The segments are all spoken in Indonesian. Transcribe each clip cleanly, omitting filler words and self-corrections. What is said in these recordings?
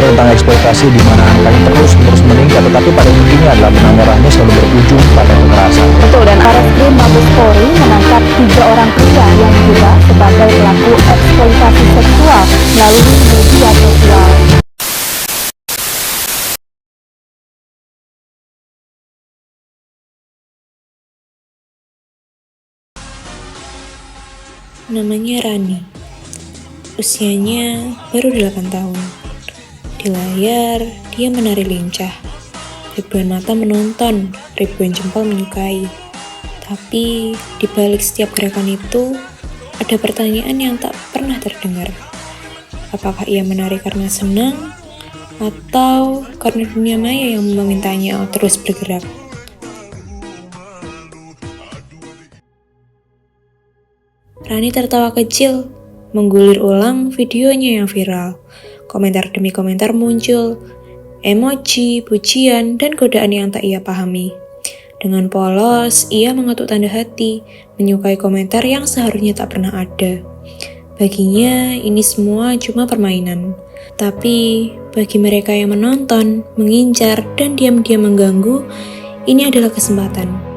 tentang eksploitasi di mana angkanya terus meningkat, tetapi pada intinya adalah benang merahnya selalu berujung pada kekerasan. Betul, dan Barreskrim Mabes Polri menangkap 3 orang pria yang diduga sebagai pelaku eksploitasi seksual melalui media sosial. Namanya Rani. Usianya baru 8 tahun. Di layar, dia menari lincah. Ribuan mata menonton, ribuan jempol menyukai. Tapi, di balik setiap gerakan itu, ada pertanyaan yang tak pernah terdengar. Apakah ia menari karena senang? Atau karena dunia maya yang memintanya terus bergerak? Rani tertawa kecil, menggulir ulang videonya yang viral. Komentar demi komentar muncul, emoji, pujian, dan godaan yang tak ia pahami. Dengan polos, ia mengetuk tanda hati, menyukai komentar yang seharusnya tak pernah ada. Baginya, ini semua cuma permainan. Tapi, bagi mereka yang menonton, mengincar, dan diam-diam mengganggu, ini adalah kesempatan.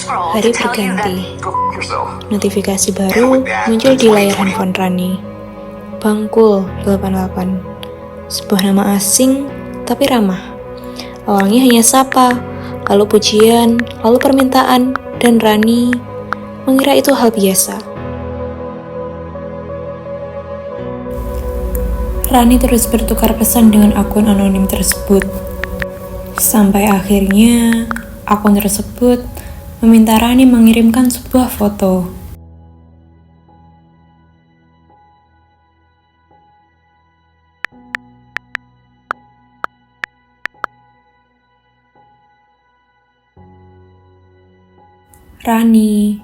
Hari berganti. Notifikasi baru muncul di layar handphone Rani. Bangkul 88. Sebuah nama asing, tapi ramah. Awalnya hanya sapa, lalu pujian, lalu permintaan, dan Rani mengira itu hal biasa. Rani terus bertukar pesan dengan akun anonim tersebut. Sampai akhirnya, akun tersebut meminta Rani mengirimkan sebuah foto. Rani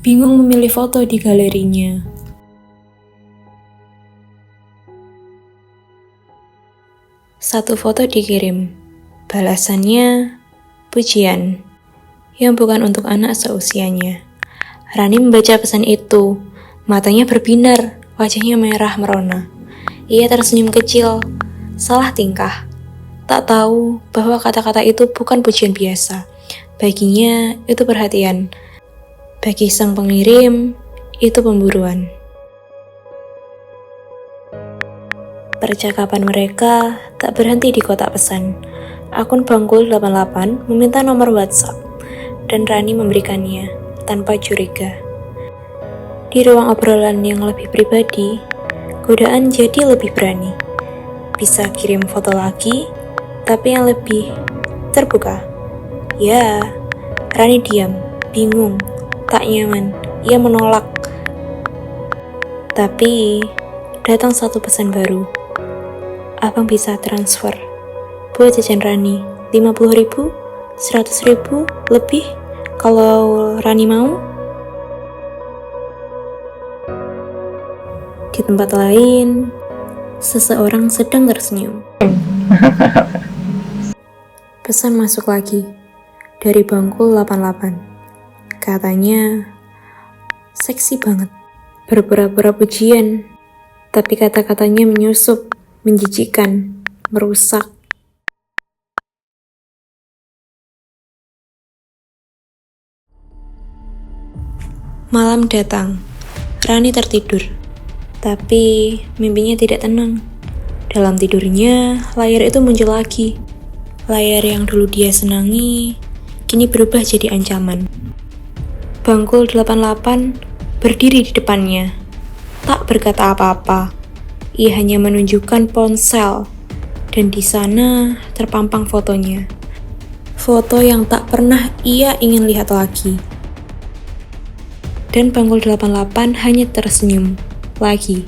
bingung memilih foto di galerinya. Satu foto dikirim, balasannya pujian yang bukan untuk anak seusianya. Rani membaca pesan itu, matanya berbinar, wajahnya merah merona. Ia tersenyum kecil, salah tingkah. Tak tahu bahwa kata-kata itu bukan pujian biasa. Baginya, itu perhatian. Bagi sang pengirim, itu pemburuan. Percakapan mereka tak berhenti di kotak pesan. Akun Bangkul 88 meminta nomor WhatsApp, dan Rani memberikannya tanpa curiga. Di ruang obrolan yang lebih pribadi, godaan jadi lebih berani. Bisa kirim foto lagi, tapi yang lebih terbuka. Ya, Rani diam, bingung, tak nyaman. Ia menolak. Tapi, datang satu pesan baru. Abang bisa transfer. Buat jajan Rani, 50.000, 100.000, lebih kalau Rani mau. Di tempat lain, seseorang sedang tersenyum. Pesan masuk lagi dari Bangkul 88. Katanya, seksi banget. Berpura-pura pujian, tapi kata-katanya menyusup, menjijikkan, merusak. Malam datang. Rani tertidur. Tapi mimpinya tidak tenang. Dalam tidurnya, layar itu muncul lagi. Layar yang dulu dia senangi, kini berubah jadi ancaman. Bangkul 88 berdiri di depannya. Tak berkata apa-apa. Ia hanya menunjukkan ponsel. Dan di sana terpampang fotonya. Foto yang tak pernah ia ingin lihat lagi. Dan Bangkul 88 hanya tersenyum lagi.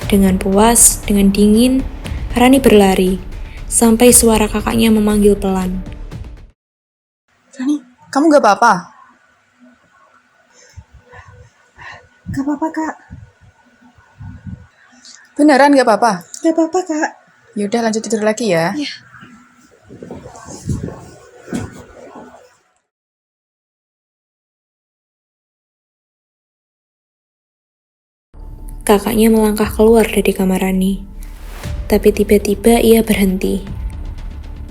Dengan puas, dengan dingin, Rani berlari, sampai suara kakaknya memanggil pelan. Rani, kamu gak apa-apa? Gak apa-apa, Kak. Beneran gak apa-apa? Gak apa-apa, Kak. Yaudah lanjut tidur lagi ya. Iya. Kakaknya melangkah keluar dari kamar Rani. Tapi tiba-tiba ia berhenti.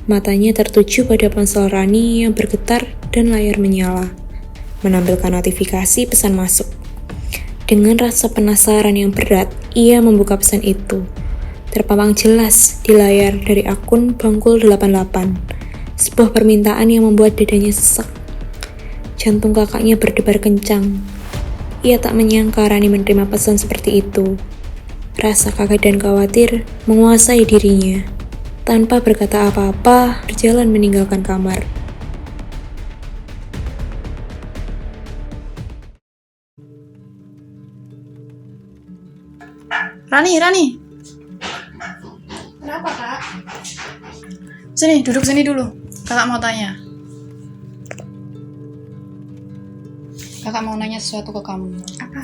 Matanya tertuju pada ponsel Rani yang bergetar dan layar menyala, menampilkan notifikasi pesan masuk. Dengan rasa penasaran yang berat, ia membuka pesan itu. Terpampang jelas di layar dari akun Bangkul 88. Sebuah permintaan yang membuat dadanya sesak. Jantung kakaknya berdebar kencang. Ia tak menyangka Rani menerima pesan seperti itu. Rasa kaget dan khawatir menguasai dirinya. Tanpa berkata apa-apa, berjalan meninggalkan kamar. Rani. Kenapa, Kak? Sini, duduk sini dulu. Kakak mau tanya. Kakak mau nanya sesuatu ke kamu. Apa?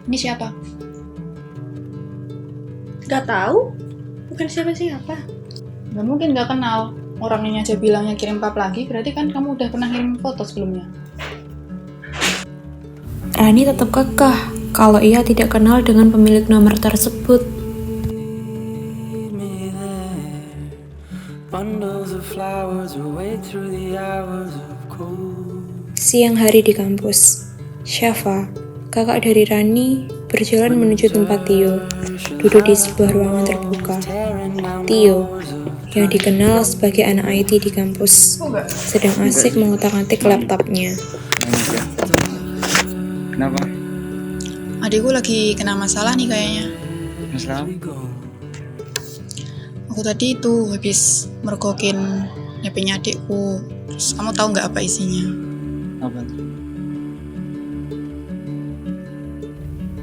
Ini siapa? Gak tahu? Bukan siapa-siapa. Gak mungkin gak kenal. Orangnya aja bilangnya kirim pap lagi, berarti kan kamu udah pernah kirim foto sebelumnya. Rani tetap kekeh kalau ia tidak kenal dengan pemilik nomor tersebut. Siang hari di kampus, Syafa, kakak dari Rani, berjalan menuju tempat Tio, duduk di sebuah ruangan terbuka. Tio, yang dikenal sebagai anak IT di kampus, sedang asik mengotak-atik laptopnya. Kenapa? Adikku lagi kena masalah nih kayaknya. Masalah apa? Aku tadi itu habis mergokin HP-nya adikku. Terus kamu tahu nggak apa isinya? Apa tuh?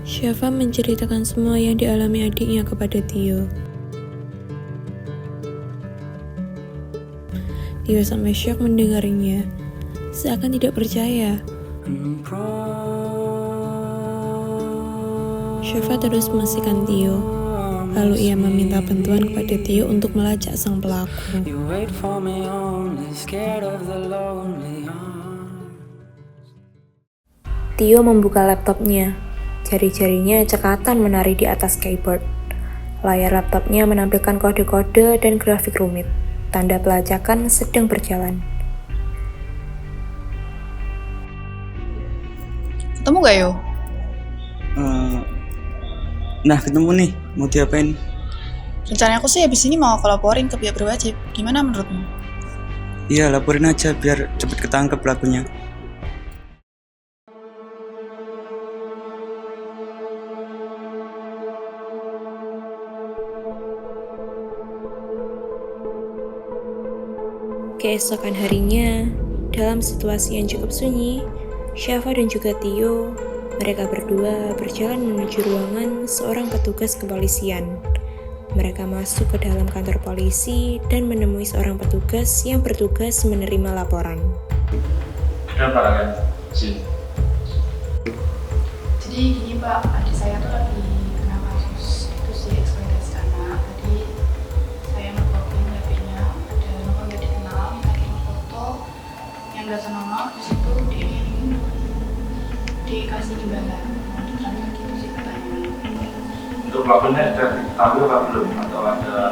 Syafa menceritakan semua yang dialami adiknya kepada Tio. Tio sampai syok mendengarnya, seakan tidak percaya. Syafa terus memastikan Tio, lalu ia meminta bantuan kepada Tio untuk melacak sang pelaku. Tio membuka laptopnya. Jari-jarinya cekatan menari di atas keyboard. Layar laptopnya menampilkan kode-kode dan grafik rumit. Tanda pelacakan sedang berjalan. Ketemu gak yo? Nah, ketemu nih. Mau diapain? Rencana aku sih habis ini mau aku laporin ke pihak berwajib. Gimana menurutmu? Iya, laporin aja biar cepet ketangkep pelakunya. Keesokan harinya, dalam situasi yang cukup sunyi, Syafa dan juga Tio, mereka berdua berjalan menuju ruangan seorang petugas kepolisian. Mereka masuk ke dalam kantor polisi dan menemui seorang petugas yang bertugas menerima laporan. Kenapa kalian sini? Jadi gini Pak, adik saya tuh lagi kena kasus itu sih eksploitasi anak. Tadi saya mergokin HP-nya, ada nomor gak dikenal, minta kirim foto yang gak senonoh, terus itu dikasih imbalan. Mau ditransfer gitu sih katanya. Untuk pelakunya sudah diketahui apa belum? Atau ada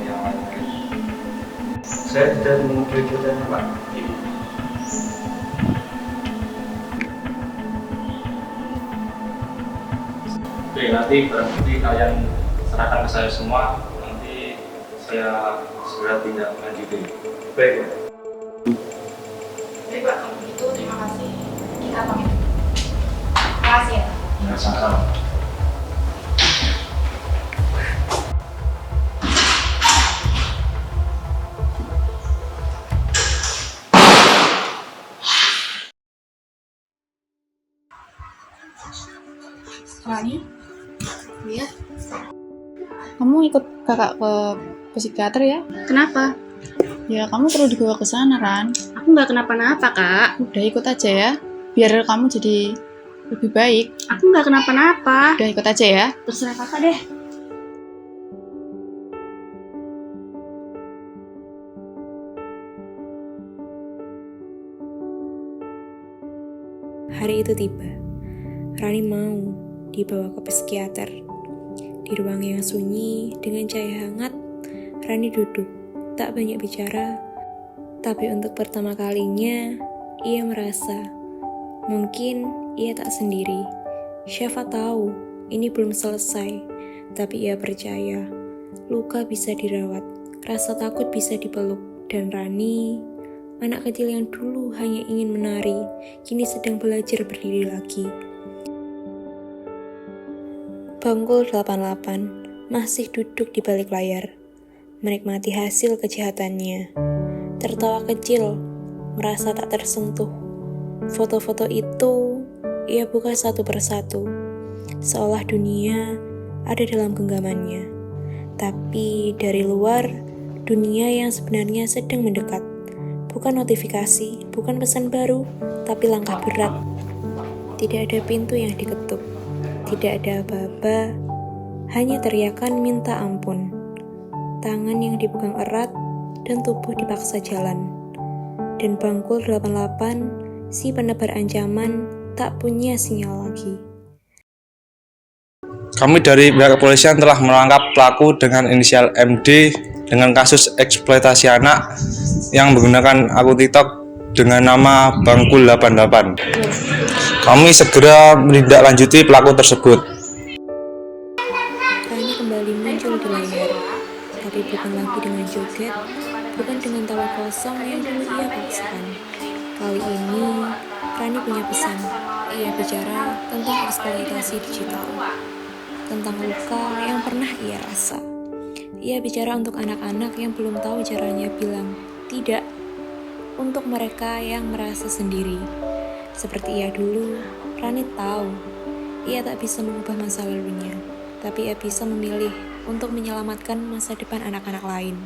yang lain? Saya tidak mengetahui ceritanya Pak. Oke, nanti berarti kalian serahkan ke saya semua. Nanti saya segera tindak lanjuti. Baik Pak. Baik Pak, kalau begitu terima kasih. Kita pamit. Terima kasih ya. Ya, sama-sama. Rani? Iya. Kamu ikut kakak ke psikiater ya? Kenapa? Ya kamu perlu dibawa ke sana Ran. Aku nggak kenapa-napa, Kak. Udah ikut aja ya. Biar kamu jadi lebih baik. Aku nggak kenapa-napa. Udah ikut aja ya. Terserah kakak deh. Hari itu tiba. Rani mau dibawa ke psikiater. Di ruang yang sunyi dengan cahaya hangat, Rani duduk, tak banyak bicara. Tapi untuk pertama kalinya, ia merasa mungkin ia tak sendiri. Syafa tahu ini belum selesai, tapi ia percaya luka bisa dirawat, rasa takut bisa dipeluk, dan Rani, anak kecil yang dulu hanya ingin menari, kini sedang belajar berdiri lagi. Bangkul 88 masih duduk di balik layar, menikmati hasil kejahatannya. Tertawa kecil, merasa tak tersentuh. Foto-foto itu ia buka satu persatu, seolah dunia ada dalam genggamannya. Tapi dari luar, dunia yang sebenarnya sedang mendekat. Bukan notifikasi, bukan pesan baru, tapi langkah berat. Tidak ada pintu yang diketuk, tidak ada aba-aba, hanya teriakan minta ampun. Tangan yang dipegang erat dan tubuh dipaksa jalan. Dan Bangkul 88, si penebar ancaman, tak punya sinyal lagi. Kami dari pihak kepolisian telah menangkap pelaku dengan inisial MD dengan kasus eksploitasi anak yang menggunakan akun TikTok dengan nama Bangkul 88. Kami segera menindaklanjuti pelaku tersebut. Rani kembali muncul di layar, tapi bukan lagi dengan joget, bukan dengan tawa kosong yang dulu ia paksakan. Kali ini, Rani punya pesan. Ia bicara tentang eksploitasi digital, tentang luka yang pernah ia rasa. Ia bicara untuk anak-anak yang belum tahu caranya bilang tidak, untuk mereka yang merasa sendiri. Seperti ia dulu, Rani tahu ia tak bisa mengubah masa lalunya, tapi ia bisa memilih untuk menyelamatkan masa depan anak-anak lain.